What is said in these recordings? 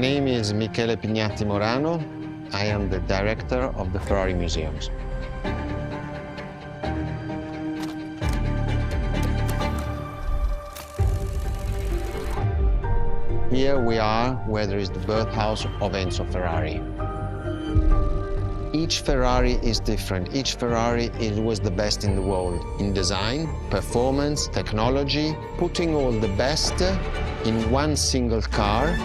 name is Michele Pignatti Morano. I am the director of the Ferrari Museums. Here we are where there is the birthhouse of Enzo Ferrari. Each Ferrari is different. Each Ferrari was the best in the world in design, performance, technology, putting all the best in one single car.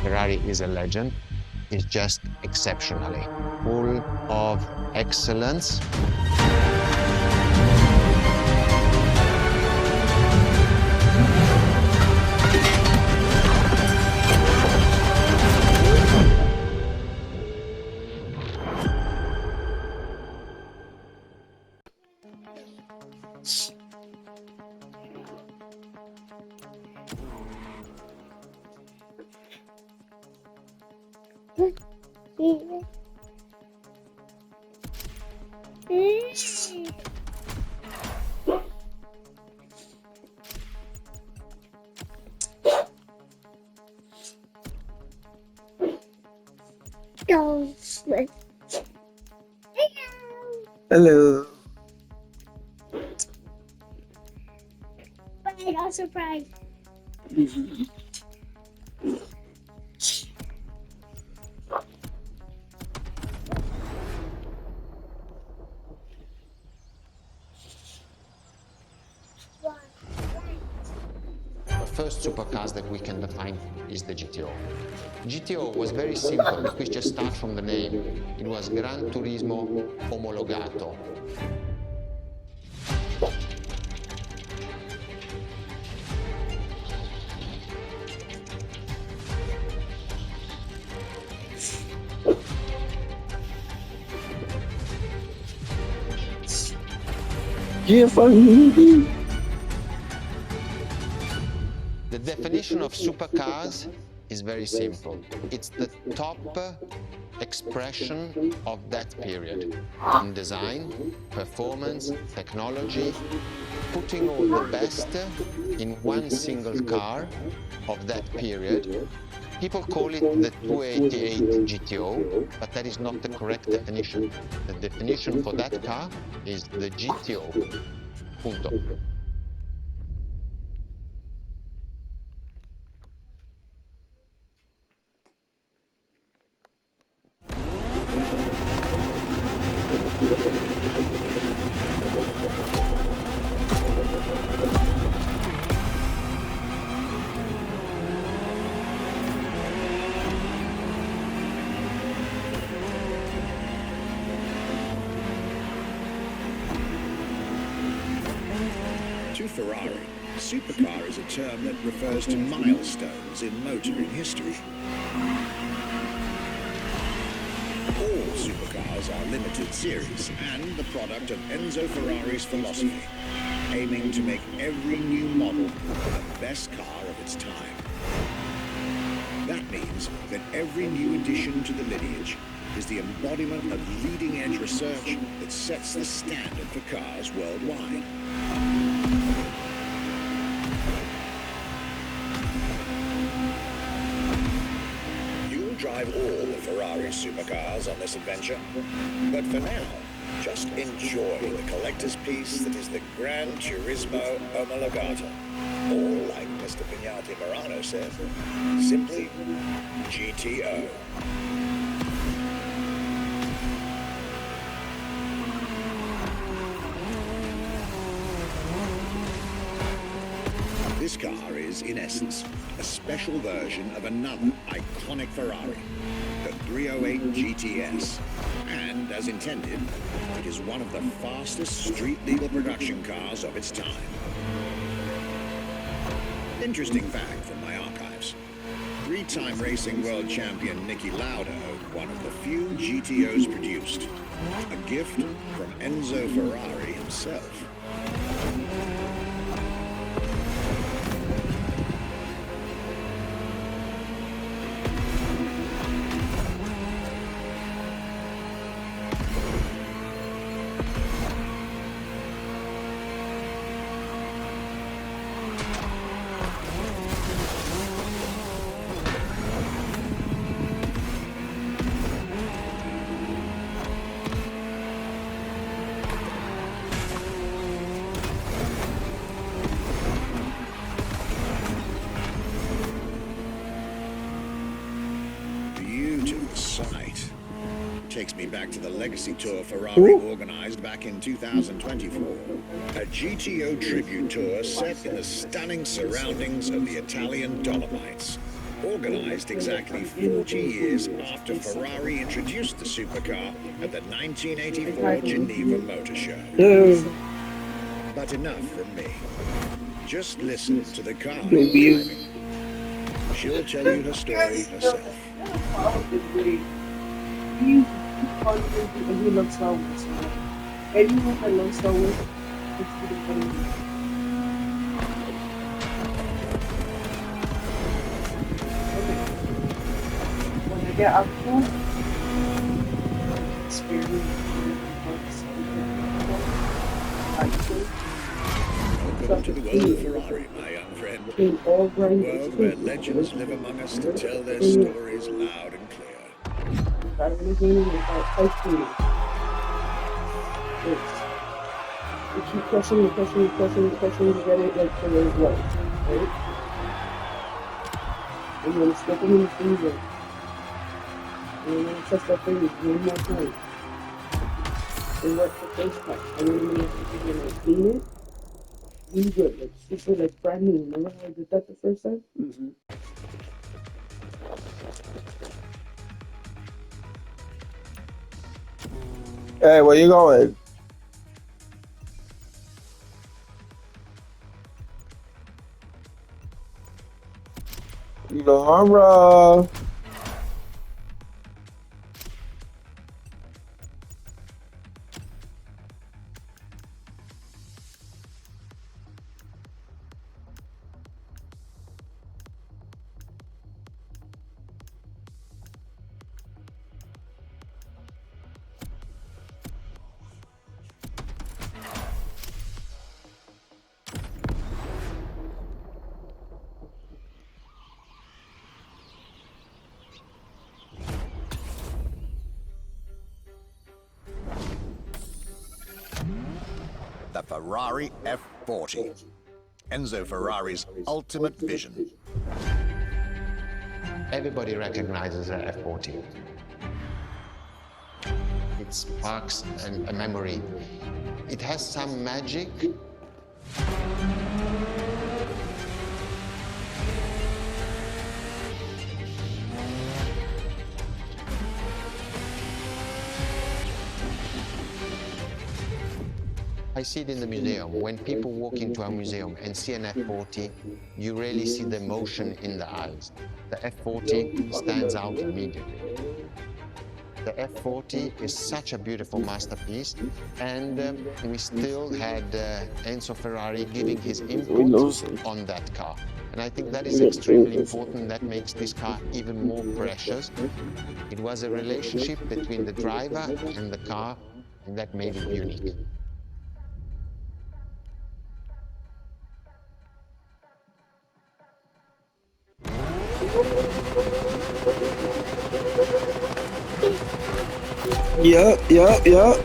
Ferrari is a legend. It's just exceptionally full of excellence. Hello. But I'm surprised. The first supercars that we can define is the GTO. GTO was very simple. If we just start from the name, it was Gran Turismo Omologato. The definition of supercars is very simple. It's the top expression of that period in design, performance, technology, putting all the best in one single car of that period. People call it the 288 GTO, but that is not the correct definition. The definition for that car is the GTO. Punto. To Ferrari, supercar is a term that refers to milestones in motoring history. All supercars are limited series and the product of Enzo Ferrari's philosophy, aiming to make every new model the best car of its time. That means that every new addition to the lineage is the embodiment of leading-edge research that sets the standard for cars worldwide. You'll drive all the Ferrari supercars on this adventure, but for now, just enjoy the collector's piece that is the Gran Turismo Omologato, or like Mr. Pignatti Morano said, simply GTO. This car is, in essence, a special version of another iconic Ferrari, the 308 GTS. And, as intended, it is one of the fastest street-legal production cars of its time. Interesting fact from my archives. three-time racing world champion Niki Lauda one of the few GTOs produced. A gift from Enzo Ferrari himself. Sight. Takes me back to the legacy tour Ferrari organized back in 2024. A GTO tribute tour set in the stunning surroundings of the Italian Dolomites. Organized exactly 40 years after Ferrari introduced the supercar at the 1984 Geneva Motor Show. But enough from me. Just listen to the car. She'll tell you her story herself. He loves Star Wars. Anyone that loves Star Wars, it's really funny. Okay. When I get up there, Welcome to the world of Ferrari, my young friend. A world where legends live among us to tell their stories loud and clear. You keep pressing, you get it like for the right, right? And you're gonna slip them in the freezer. And you're gonna test that freezer one more time. And work the first time. And then you're gonna clean it. Really good, like super like brand new. Remember how I did that the first time? Mm-hmm. Hey, where you going? Laura. The Ferrari F40. Enzo Ferrari's ultimate vision. Everybody recognizes the F40. It sparks a memory. It has some magic. I see it in the museum. When people walk into a museum and see an F40, you really see the emotion in the eyes. The F40 stands out immediately. The F40 is such a beautiful masterpiece, and we still had Enzo Ferrari giving his input on that car. And I think that is extremely important. That makes this car even more precious. It was a relationship between the driver and the car, and that made it unique. Yup.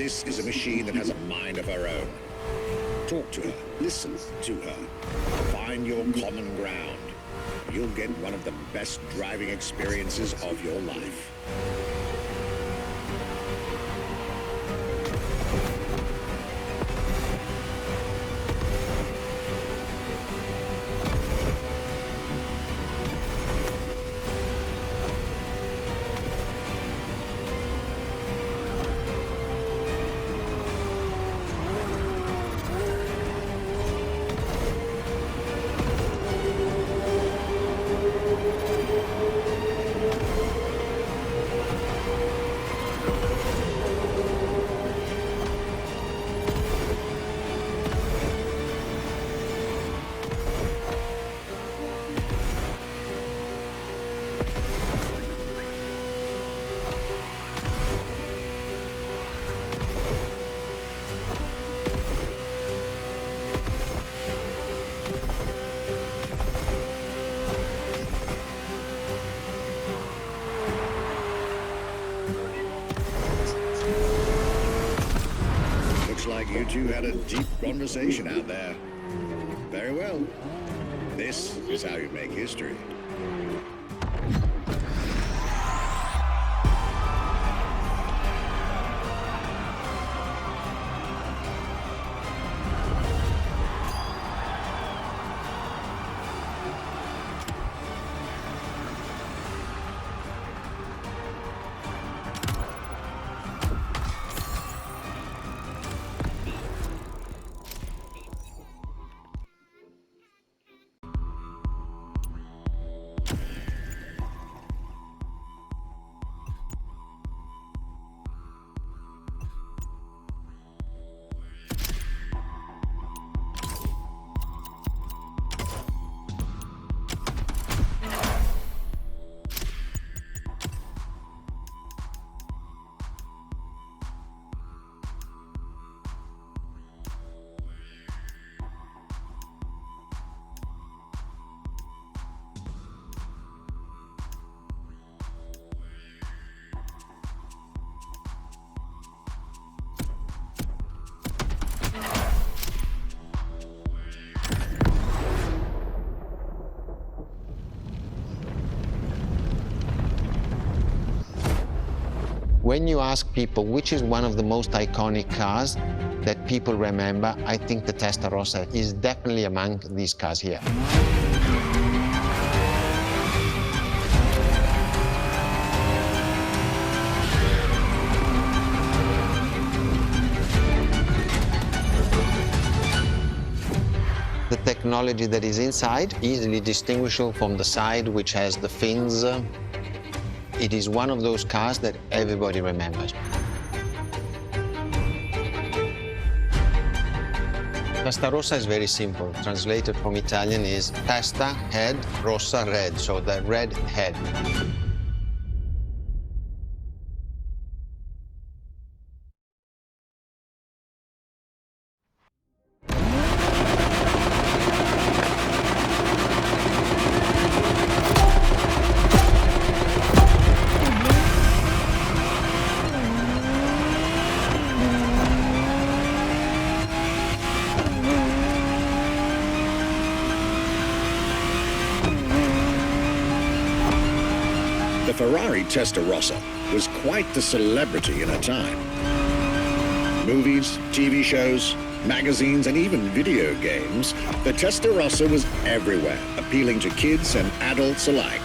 This is a machine that has a mind of her own. Talk to her, listen to her, find your common ground. You'll get one of the best driving experiences of your life. Like you two had a deep conversation out there. Very well. This is how you make history. When you ask people which is one of the most iconic cars that people remember, I think the Testarossa is definitely among these cars here. The technology that is inside, easily distinguishable from the side which has the fins. It is one of those cars that everybody remembers. Testarossa is very simple. Translated from Italian is testa, head, rossa, red, so the red head. The Ferrari Testarossa was quite the celebrity in her time. Movies, TV shows, magazines, and even video games, the Testarossa was everywhere, appealing to kids and adults alike.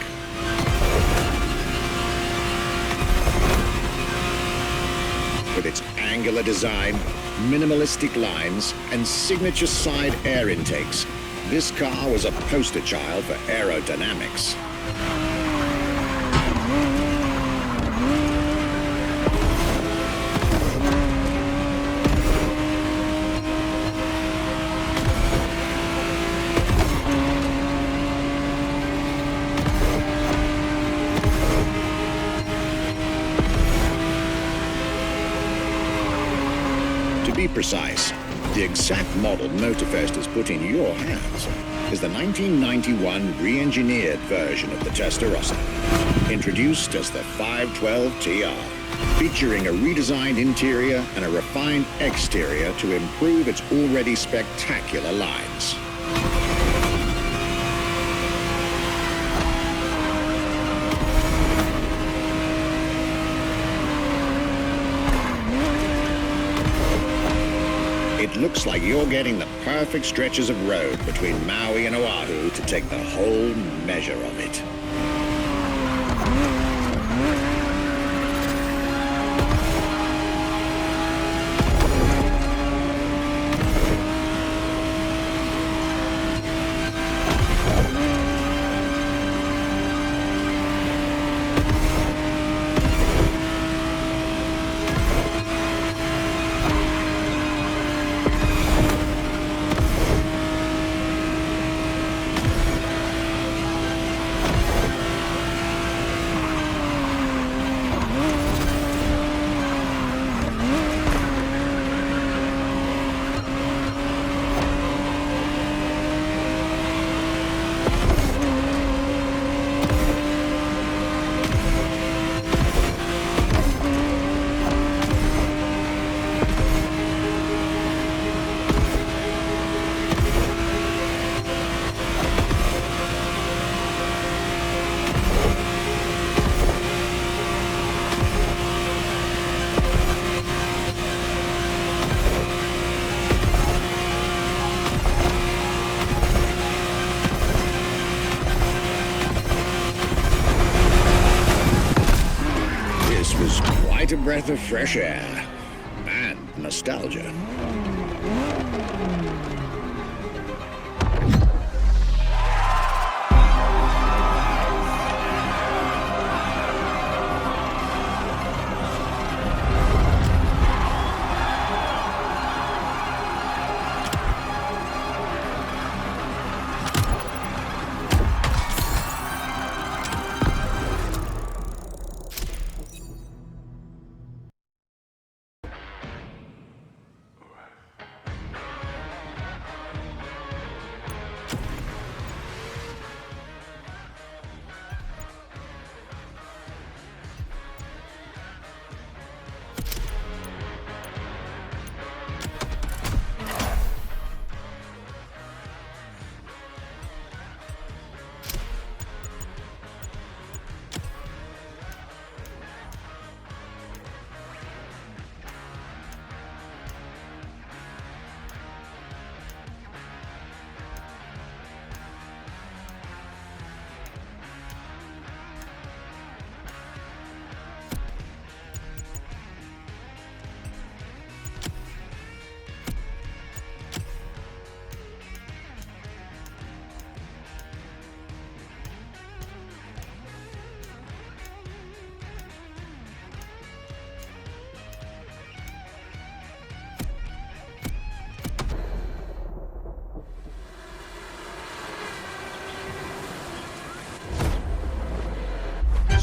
With its angular design, minimalistic lines, and signature side air intakes, this car was a poster child for aerodynamics. To be precise, the exact model Motorfest has put in your hands is the 1991 re-engineered version of the Testarossa, introduced as the 512 TR. featuring a redesigned interior and a refined exterior to improve its already spectacular lines. It looks like you're getting the perfect stretches of road between Maui and Oahu to take the whole measure of it. A breath of fresh air and nostalgia.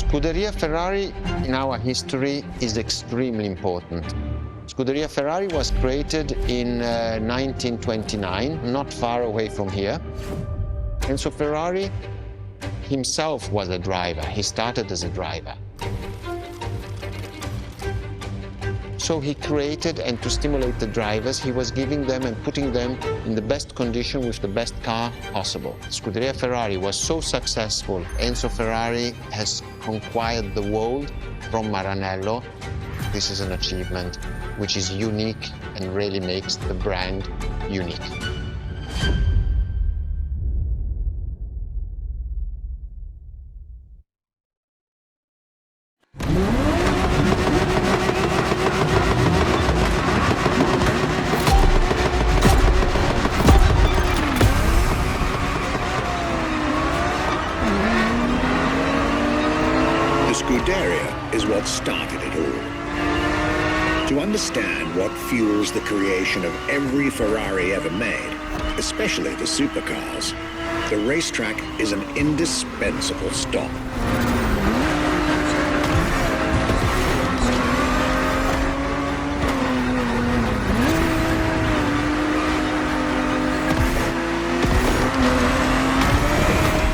Scuderia Ferrari in our history is extremely important. Scuderia Ferrari was created in 1929, not far away from here. Enzo Ferrari himself was a driver. He started as a driver. So he created, and to stimulate the drivers, he was giving them and putting them in the best condition with the best car possible. Scuderia Ferrari was so successful. Enzo Ferrari has conquered the world from Maranello. This is an achievement which is unique and really makes the brand unique. Scuderia is what started it all. To understand what fuels the creation of every Ferrari ever made, especially the supercars, the racetrack is an indispensable stop.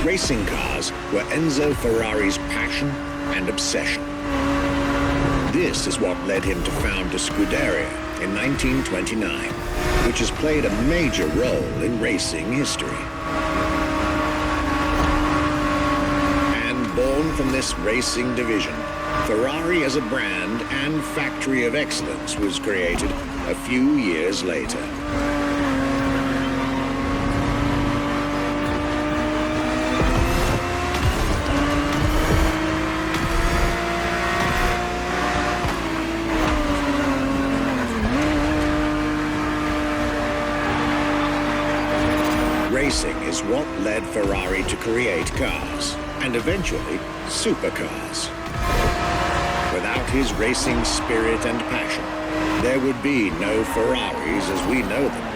Racing cars were Enzo Ferrari's passion and obsession. This is what led him to found a Scuderia in 1929, which has played a major role in racing history. And born from this racing division, Ferrari as a brand and factory of excellence was created a few years later. Racing is what led Ferrari to create cars, and eventually supercars. Without his racing spirit and passion, there would be no Ferraris as we know them.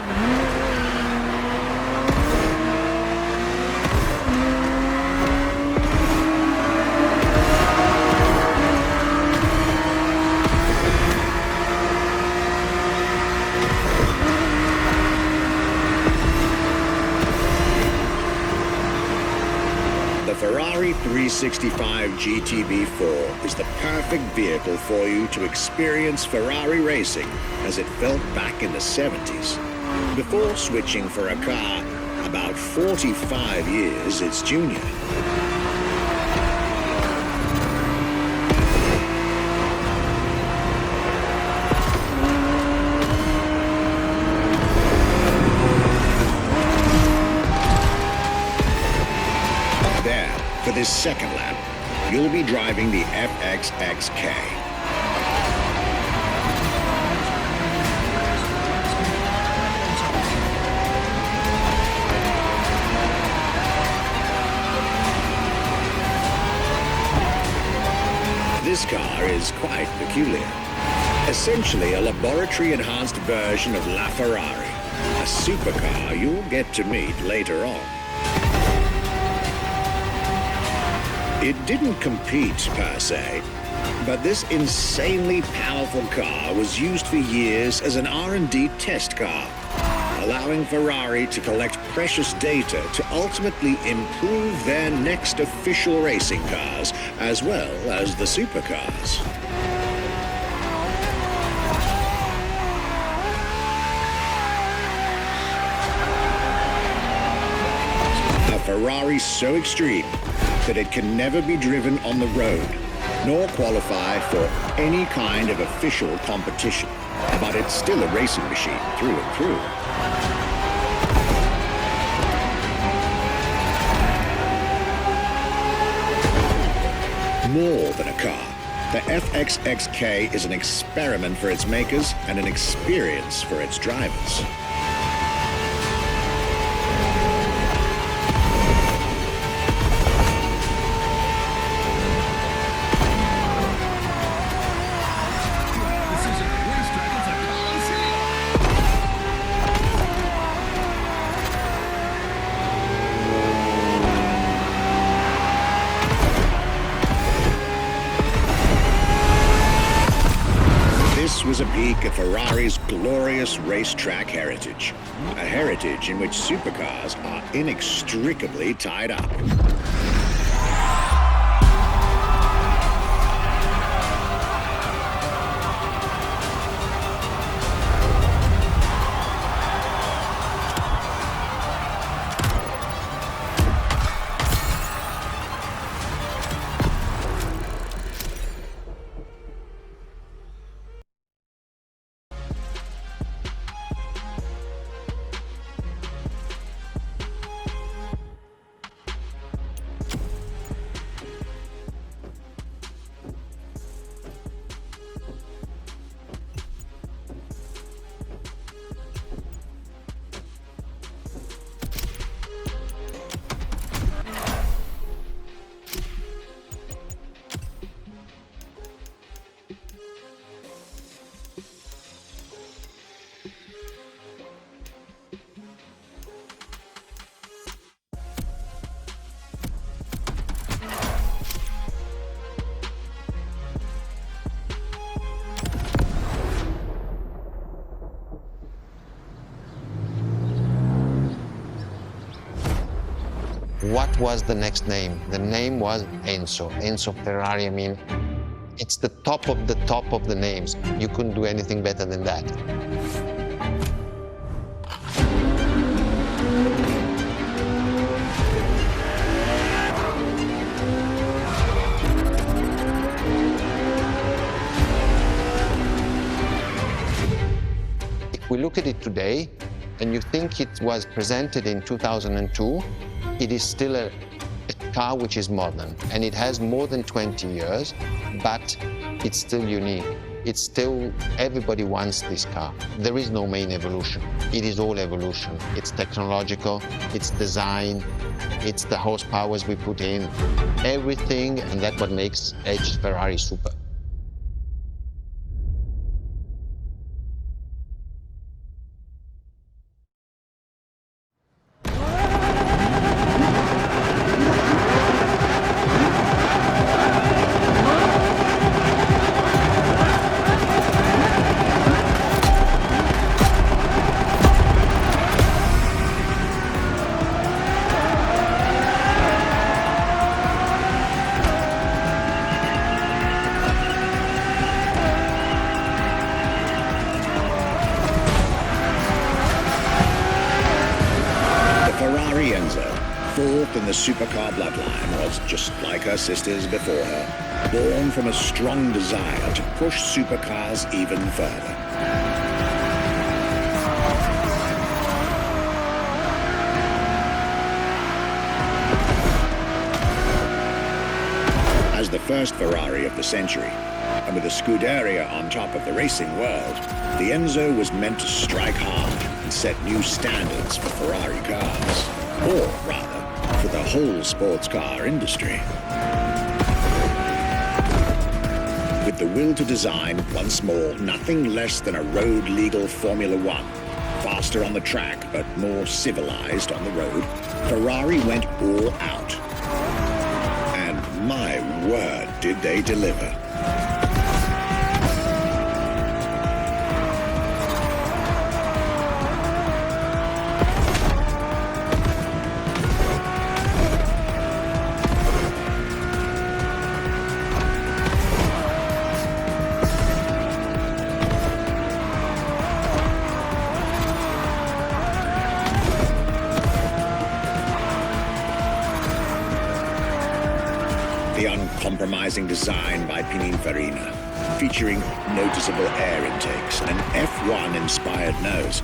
The Ferrari 365 GTB4 is the perfect vehicle for you to experience Ferrari racing as it felt back in the 70s, before switching for a car about 45 years its junior. For this second lap, you'll be driving the FXXK. This car is quite peculiar. Essentially a laboratory-enhanced version of La Ferrari, a supercar you'll get to meet later on. It didn't compete per se, but this insanely powerful car was used for years as an R&D test car, allowing Ferrari to collect precious data to ultimately improve their next official racing cars, as well as the supercars. A Ferrari so extreme that it can never be driven on the road, nor qualify for any kind of official competition. But it's still a racing machine through and through. More than a car, the FXXK is an experiment for its makers and an experience for its drivers. This was a peek at Ferrari's glorious racetrack heritage, a heritage in which supercars are inextricably tied up. What was the next name? The name was Enzo. Enzo Ferrari, I mean, It's the top of the names. You couldn't do anything better than that. If we look at it today, and you think it was presented in 2002, it is still a car which is modern, and it has more than 20 years, but it's still unique. It's still, everybody wants this car. There is no main evolution. It is all evolution. It's technological, it's design, it's the horsepowers we put in, everything, and that's what makes Edge Ferrari super. Fourth in the supercar bloodline, was just like her sisters before her, born from a strong desire to push supercars even further. As the first Ferrari of the century, and with a Scuderia on top of the racing world, the Enzo was meant to strike hard and set new standards for Ferrari cars, or rather, for the whole sports car industry. With the will to design, once more, nothing less than a road-legal Formula One, faster on the track but more civilized on the road, Ferrari went all out. And my word, did they deliver. The uncompromising design by Pininfarina, featuring noticeable air intakes and an F1-inspired nose,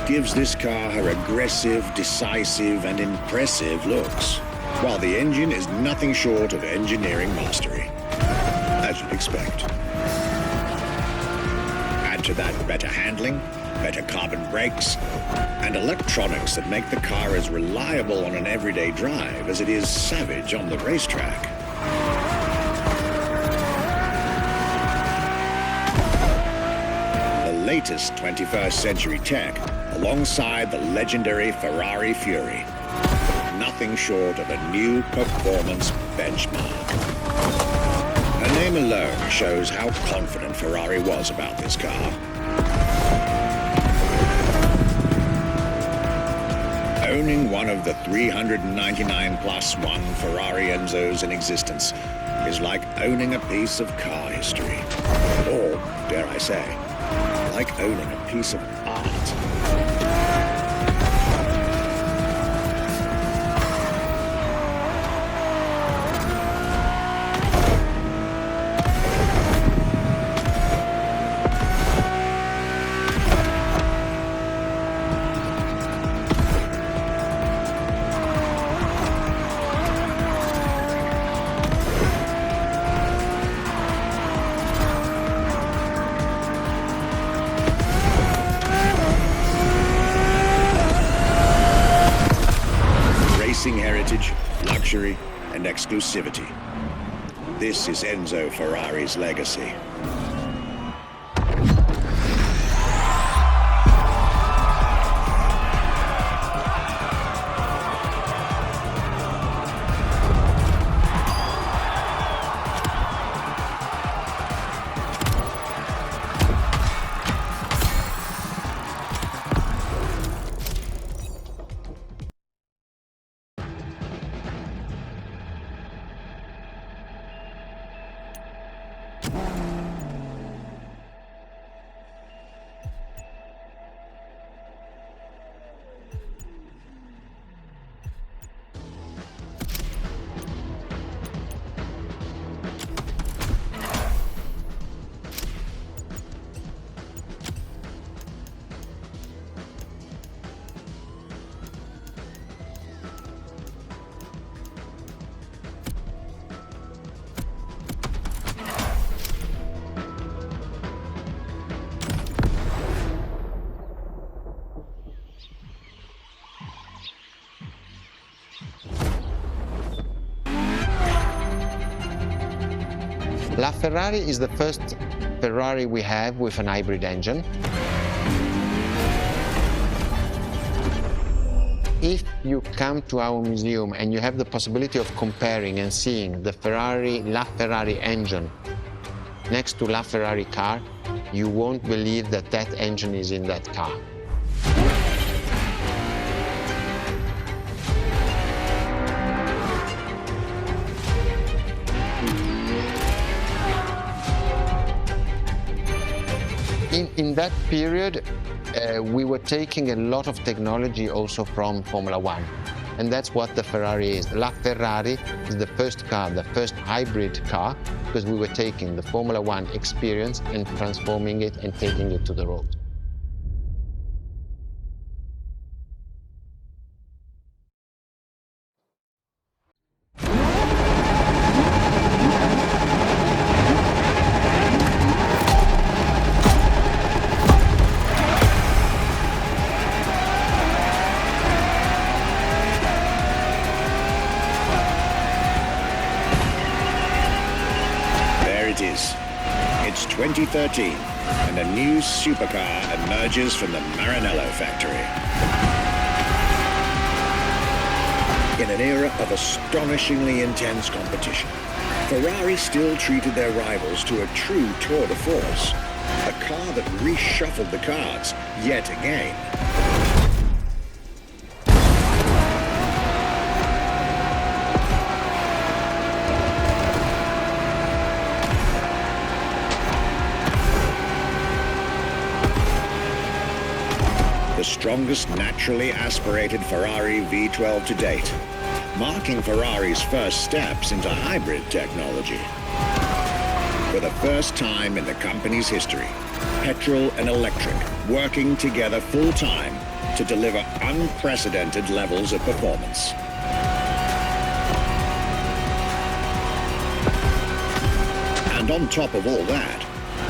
gives this car her aggressive, decisive, and impressive looks, while the engine is nothing short of engineering mastery, as you'd expect. Add to that better handling, better carbon brakes, and electronics that make the car as reliable on an everyday drive as it is savage on the racetrack. The latest 21st century tech, alongside the legendary Ferrari Fury, nothing short of a new performance benchmark. Her name alone shows how confident Ferrari was about this car. Owning one of the 399 plus one Ferrari Enzos in existence is like owning a piece of car history. Or, dare I say, like owning a piece of art. Heritage, luxury, and exclusivity. This is Enzo Ferrari's legacy. LaFerrari is the first Ferrari we have with an hybrid engine. If you come to our museum and you have the possibility of comparing and seeing the LaFerrari engine next to LaFerrari car, you won't believe that that engine is in that car. In that period, we were taking a lot of technology also from Formula One. And that's what the Ferrari is. LaFerrari is the first car, the first hybrid car, because we were taking the Formula One experience and transforming it and taking it to the road. It's 2013, and a new supercar emerges from the Maranello factory. In an era of astonishingly intense competition, Ferrari still treated their rivals to a true tour de force, a car that reshuffled the cards yet again. The strongest naturally aspirated Ferrari V12 to date, marking Ferrari's first steps into hybrid technology. For the first time in the company's history, petrol and electric working together full-time to deliver unprecedented levels of performance. And on top of all that,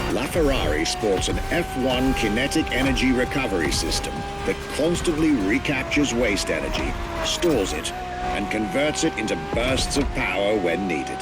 LaFerrari sports an F1 kinetic energy recovery system that constantly recaptures waste energy, stores it, and converts it into bursts of power when needed.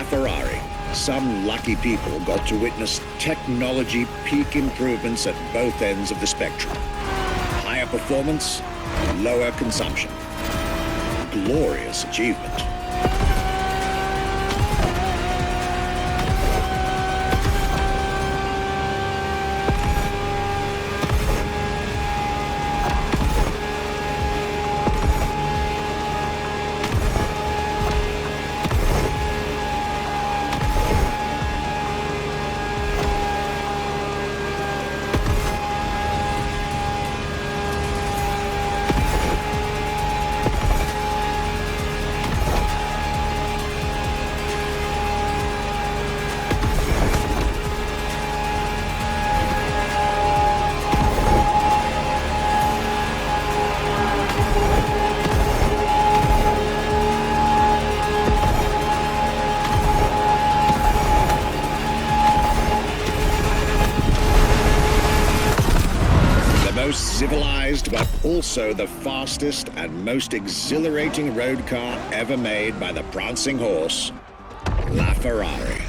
Ferrari, some lucky people got to witness technology peak improvements at both ends of the spectrum. Higher performance, lower consumption. Glorious achievement. Most civilized, but also the fastest and most exhilarating road car ever made by the prancing horse, LaFerrari.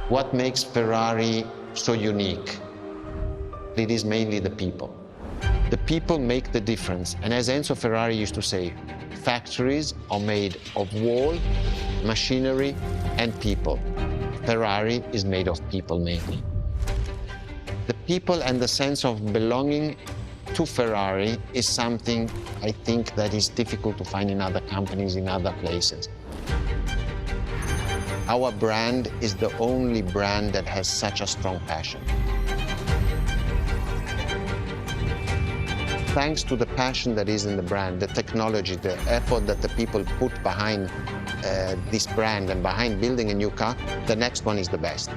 What makes Ferrari so unique? It is mainly the people. The people make the difference. And as Enzo Ferrari used to say, factories are made of wall, machinery, and people. Ferrari is made of people mainly. The people and the sense of belonging to Ferrari is something I think that is difficult to find in other companies, in other places. Our brand is the only brand that has such a strong passion. Thanks to the passion that is in the brand, the technology, the effort that the people put behind this brand and behind building a new car, the next one is the best.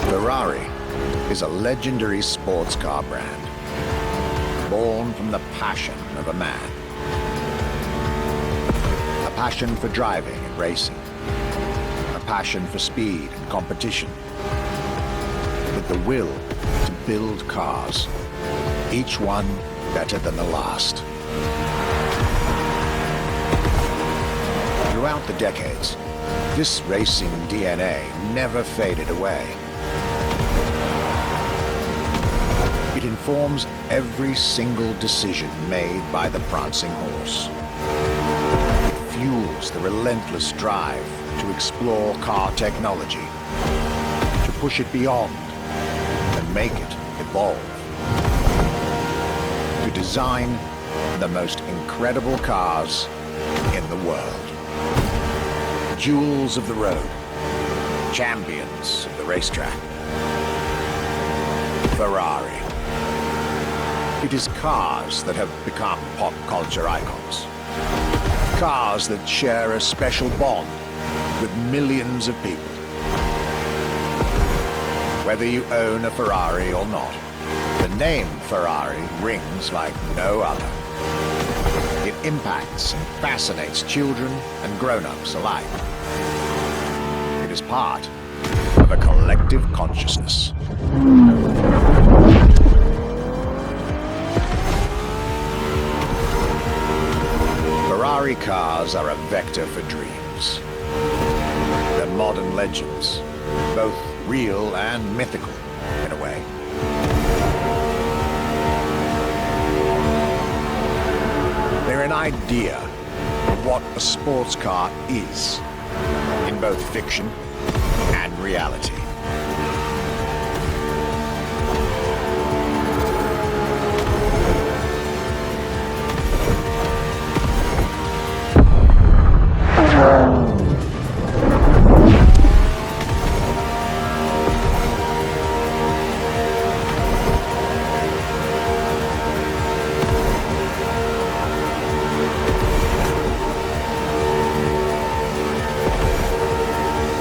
Ferrari is a legendary sports car brand, born from the passion of a man. A passion for driving and racing, a passion for speed and competition, with the will to build cars, each one better than the last. Throughout the decades, this racing DNA never faded away. It informs every single decision made by the prancing horse. It fuels the relentless drive to explore car technology, to push it beyond and make it evolve, to design the most incredible cars in the world. Jewels of the road, champions of the racetrack. Ferrari. It is cars that have become pop culture icons. Cars that share a special bond with millions of people. Whether you own a Ferrari or not, the name Ferrari rings like no other. It impacts and fascinates children and grown-ups alike. It is part of a collective consciousness. Ferrari cars are a vector for dreams. They're modern legends, both real and mythical, in a way. They're an idea of what a sports car is, in both fiction and reality.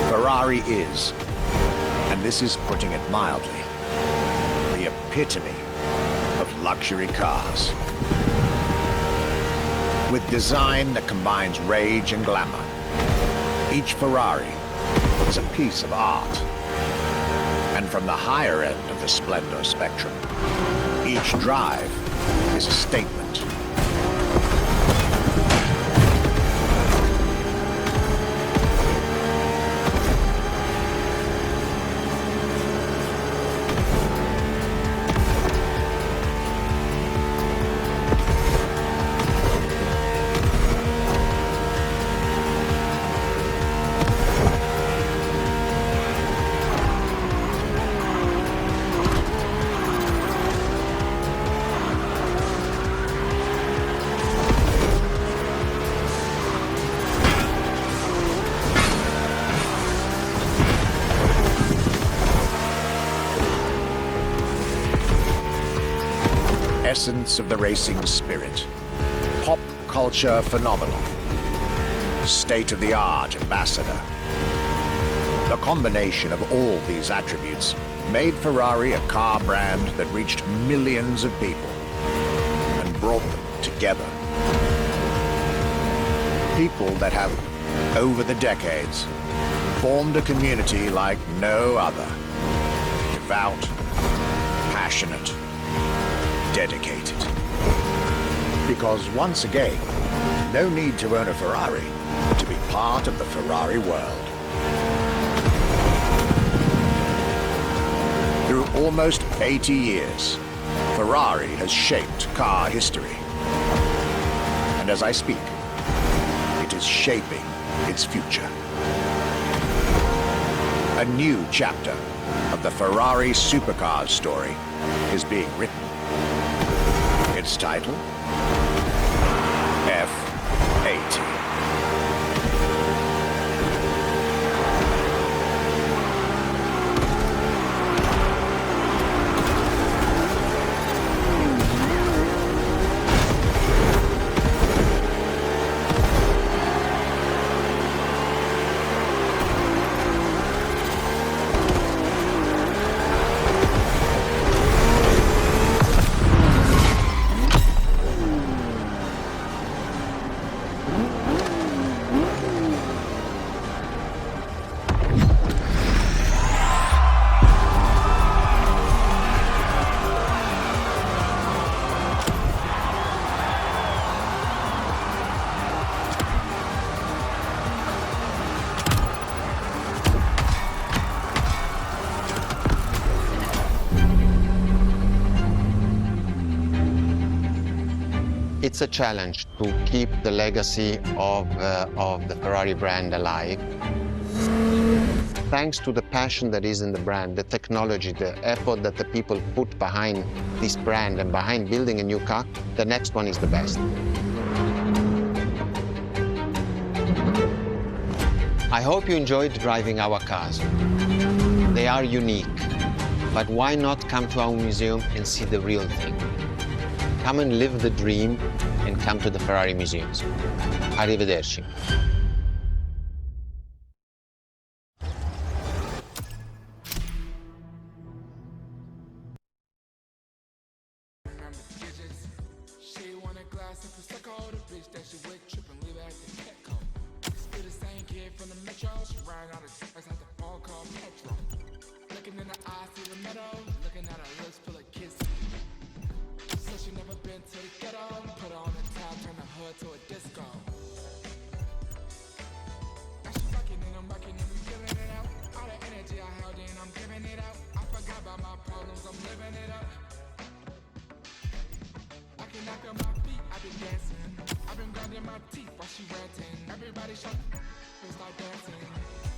Ferrari is, and this is putting it mildly, the epitome of luxury cars. With design that combines rage and glamour, each Ferrari is a piece of art. And from the higher end of the splendor spectrum, each drive is a statement. Essence of the racing spirit, pop culture phenomenon, state-of-the-art ambassador. The combination of all these attributes made Ferrari a car brand that reached millions of people and brought them together. People that have, over the decades, formed a community like no other. Devout, passionate, dedicated. Because once again, no need to own a Ferrari to be part of the Ferrari world. Through almost 80 years, Ferrari has shaped car history. And as I speak, it is shaping its future. A new chapter of the Ferrari Supercar story is being written. Its title? F80. It's a challenge to keep the legacy of the Ferrari brand alive. Thanks to the passion that is in the brand, the technology, the effort that the people put behind this brand and behind building a new car, the next one is the best. I hope you enjoyed driving our cars. They are unique, but why not come to our museum and see the real thing? Come and live the dream and come to the Ferrari museums. Arrivederci. She wanted glass and Prosecco, the bitch that she with trippin', leave her at the Petco. Still the same kid from the metro, she riding out of drugs at the bar called Petro. Looking in the eyes, see the meadow, looking at her lips full of kisses. So she never been to the ghetto, put on the top, turn the hood to a disco. Now she rockin' and I'm rockin' and we feelin' it out. All the energy I held in, I'm giving it out. I forgot about my problems, I'm living it up. I can knock on my feet, I've been dancing. I've been grinding my teeth while she ranting. Everybody shut, they start dancing.